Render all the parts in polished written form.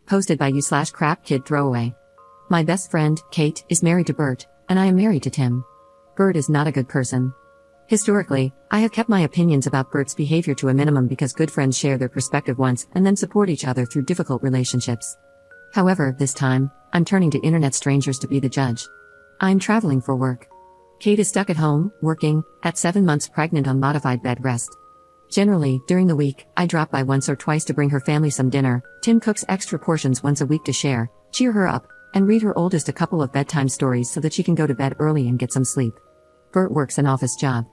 Posted by you/crap kid throwaway. My best friend, Kate, is married to Bert, and I am married to Tim. Bert is not a good person. Historically, I have kept my opinions about Bert's behavior to a minimum because good friends share their perspective once and then support each other through difficult relationships. However, this time, I'm turning to internet strangers to be the judge. I'm traveling for work. Kate is stuck at home, working, at 7 months pregnant on modified bed rest. Generally, during the week, I drop by once or twice to bring her family some dinner. Tim cooks extra portions once a week to share, cheer her up, and read her oldest a couple of bedtime stories so that she can go to bed early and get some sleep. Bert works an office job.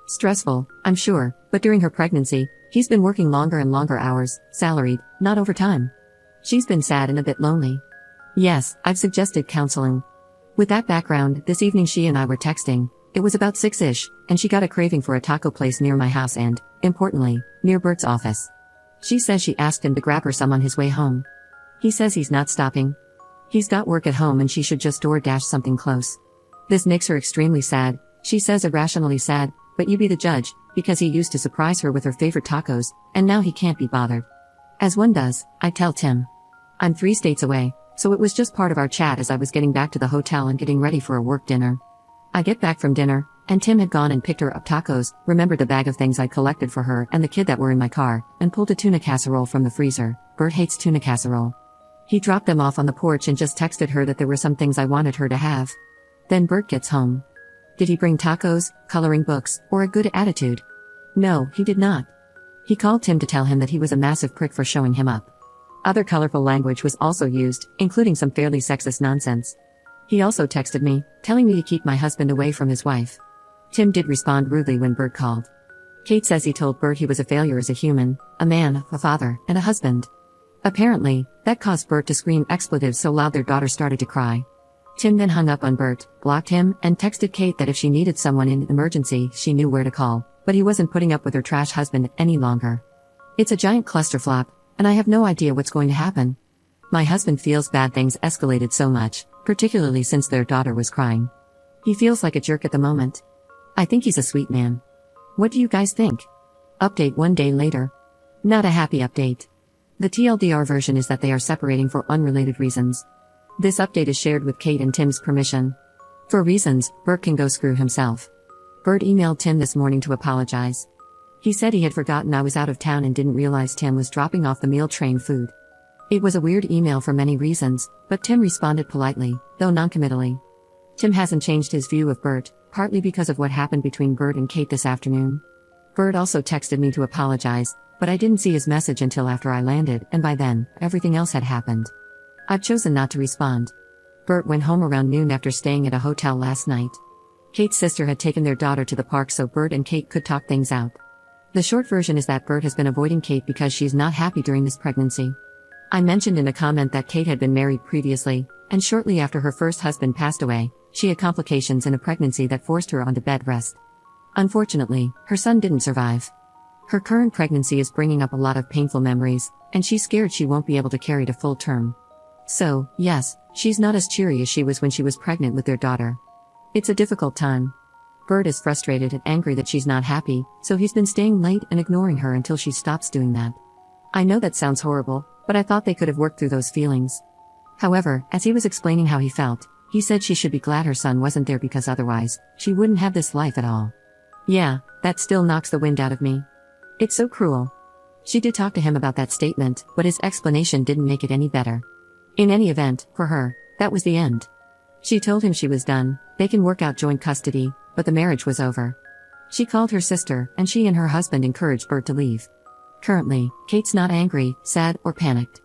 Stressful, I'm sure, but during her pregnancy, he's been working longer and longer hours, salaried, not overtime. She's been sad and a bit lonely. Yes, I've suggested counseling. With that background, this evening she and I were texting. It was about 6-ish, and she got a craving for a taco place near my house and, importantly, near Bert's office. She says she asked him to grab her some on his way home. He says he's not stopping. He's got work at home and she should just DoorDash something close. This makes her extremely sad. She says irrationally sad, but you be the judge, because he used to surprise her with her favorite tacos, and now he can't be bothered. As one does, I tell Tim. I'm 3 states away, so it was just part of our chat as I was getting back to the hotel and getting ready for a work dinner. I get back from dinner, and Tim had gone and picked her up tacos, remembered the bag of things I collected for her and the kid that were in my car, and pulled a tuna casserole from the freezer. Bert hates tuna casserole. He dropped them off on the porch and just texted her that there were some things I wanted her to have. Then Bert gets home. Did he bring tacos, coloring books, or a good attitude? No, he did not. He called Tim to tell him that he was a massive prick for showing him up. Other colorful language was also used, including some fairly sexist nonsense. He also texted me, telling me to keep my husband away from his wife. Tim did respond rudely when Bert called. Kate says he told Bert he was a failure as a human, a man, a father, and a husband. Apparently, that caused Bert to scream expletives so loud their daughter started to cry. Tim then hung up on Bert, blocked him, and texted Kate that if she needed someone in an emergency, she knew where to call, but he wasn't putting up with her trash husband any longer. It's a giant clusterflop, and I have no idea what's going to happen. My husband feels bad things escalated so much, particularly since their daughter was crying. He feels like a jerk at the moment. I think he's a sweet man. What do you guys think? Update 1 day later. Not a happy update. The TLDR version is that they are separating for unrelated reasons. This update is shared with Kate and Tim's permission. For reasons, Bert can go screw himself. Bert emailed Tim this morning to apologize. He said he had forgotten I was out of town and didn't realize Tim was dropping off the meal train food. It was a weird email for many reasons, but Tim responded politely, though noncommittally. Tim hasn't changed his view of Bert, partly because of what happened between Bert and Kate this afternoon. Bert also texted me to apologize, but I didn't see his message until after I landed, and by then, everything else had happened. I've chosen not to respond. Bert went home around noon after staying at a hotel last night. Kate's sister had taken their daughter to the park so Bert and Kate could talk things out. The short version is that Bert has been avoiding Kate because she's not happy during this pregnancy. I mentioned in a comment that Kate had been married previously, and shortly after her first husband passed away, she had complications in a pregnancy that forced her onto bed rest. Unfortunately, her son didn't survive. Her current pregnancy is bringing up a lot of painful memories, and she's scared she won't be able to carry to full term. So, yes, she's not as cheery as she was when she was pregnant with their daughter. It's a difficult time. Bert is frustrated and angry that she's not happy, so he's been staying late and ignoring her until she stops doing that. I know that sounds horrible, but I thought they could have worked through those feelings. However, as he was explaining how he felt, he said she should be glad her son wasn't there because otherwise, she wouldn't have this life at all. Yeah, that still knocks the wind out of me. It's so cruel. She did talk to him about that statement, but his explanation didn't make it any better. In any event, for her, that was the end. She told him she was done, they can work out joint custody, but the marriage was over. She called her sister, and she and her husband encouraged Bert to leave. Currently, Kate's not angry, sad, or panicked.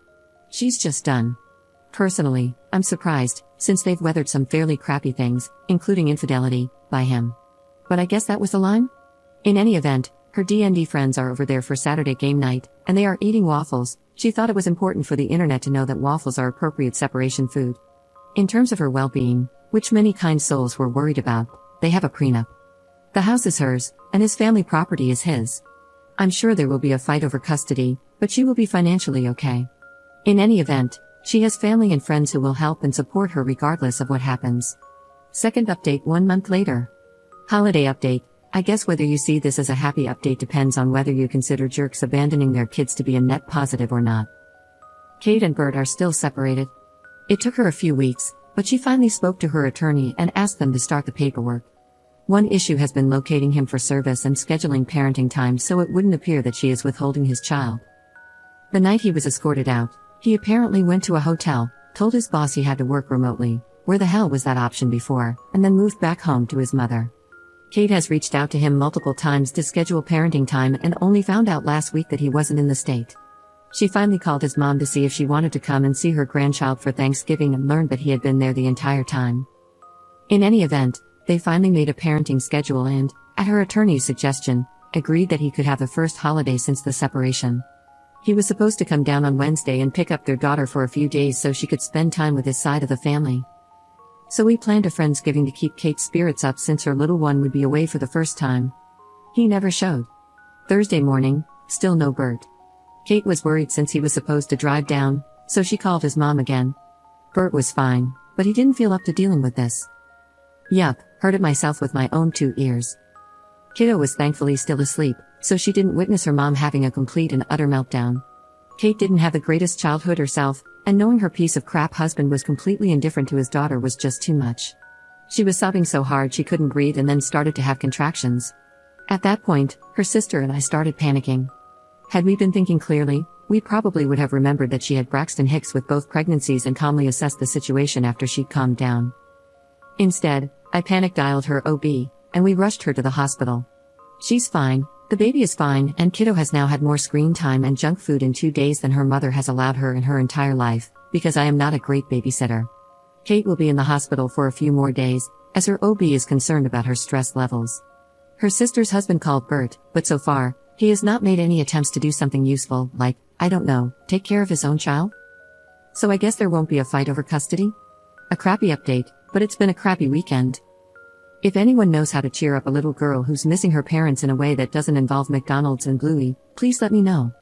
She's just done. Personally, I'm surprised, since they've weathered some fairly crappy things, including infidelity, by him. But I guess that was the line? In any event, her D&D friends are over there for Saturday game night, and they are eating waffles. She thought it was important for the internet to know that waffles are appropriate separation food. In terms of her well-being, which many kind souls were worried about, they have a prenup. The house is hers, and his family property is his. I'm sure there will be a fight over custody, but she will be financially okay. In any event, she has family and friends who will help and support her regardless of what happens. Second update 1 month later. Holiday update. I guess whether you see this as a happy update depends on whether you consider jerks abandoning their kids to be a net positive or not. Kate and Bert are still separated. It took her a few weeks, but she finally spoke to her attorney and asked them to start the paperwork. One issue has been locating him for service and scheduling parenting time so it wouldn't appear that she is withholding his child. The night he was escorted out, he apparently went to a hotel, told his boss he had to work remotely, where the hell was that option before, and then moved back home to his mother. Kate has reached out to him multiple times to schedule parenting time and only found out last week that he wasn't in the state. She finally called his mom to see if she wanted to come and see her grandchild for Thanksgiving and learned that he had been there the entire time. In any event, they finally made a parenting schedule and, at her attorney's suggestion, agreed that he could have the first holiday since the separation. He was supposed to come down on Wednesday and pick up their daughter for a few days so she could spend time with his side of the family. So we planned a Friendsgiving to keep Kate's spirits up since her little one would be away for the first time. He never showed. Thursday morning, still no Bert. Kate was worried since he was supposed to drive down, so she called his mom again. Bert was fine, but he didn't feel up to dealing with this. Yup, heard it myself with my own 2 ears. Kiddo was thankfully still asleep, so she didn't witness her mom having a complete and utter meltdown. Kate didn't have the greatest childhood herself, and knowing her piece of crap husband was completely indifferent to his daughter was just too much. She was sobbing so hard she couldn't breathe and then started to have contractions. At that point, her sister and I started panicking. Had we been thinking clearly, we probably would have remembered that she had Braxton Hicks with both pregnancies and calmly assessed the situation after she'd calmed down. Instead, I panic dialed her OB, and we rushed her to the hospital. She's fine, the baby is fine, and kiddo has now had more screen time and junk food in 2 days than her mother has allowed her in her entire life, because I am not a great babysitter. Kate will be in the hospital for a few more days, as her OB is concerned about her stress levels. Her sister's husband called Bert, but so far, he has not made any attempts to do something useful, like, I don't know, take care of his own child? So I guess there won't be a fight over custody? A crappy update, but it's been a crappy weekend. If anyone knows how to cheer up a little girl who's missing her parents in a way that doesn't involve McDonald's and Bluey, please let me know.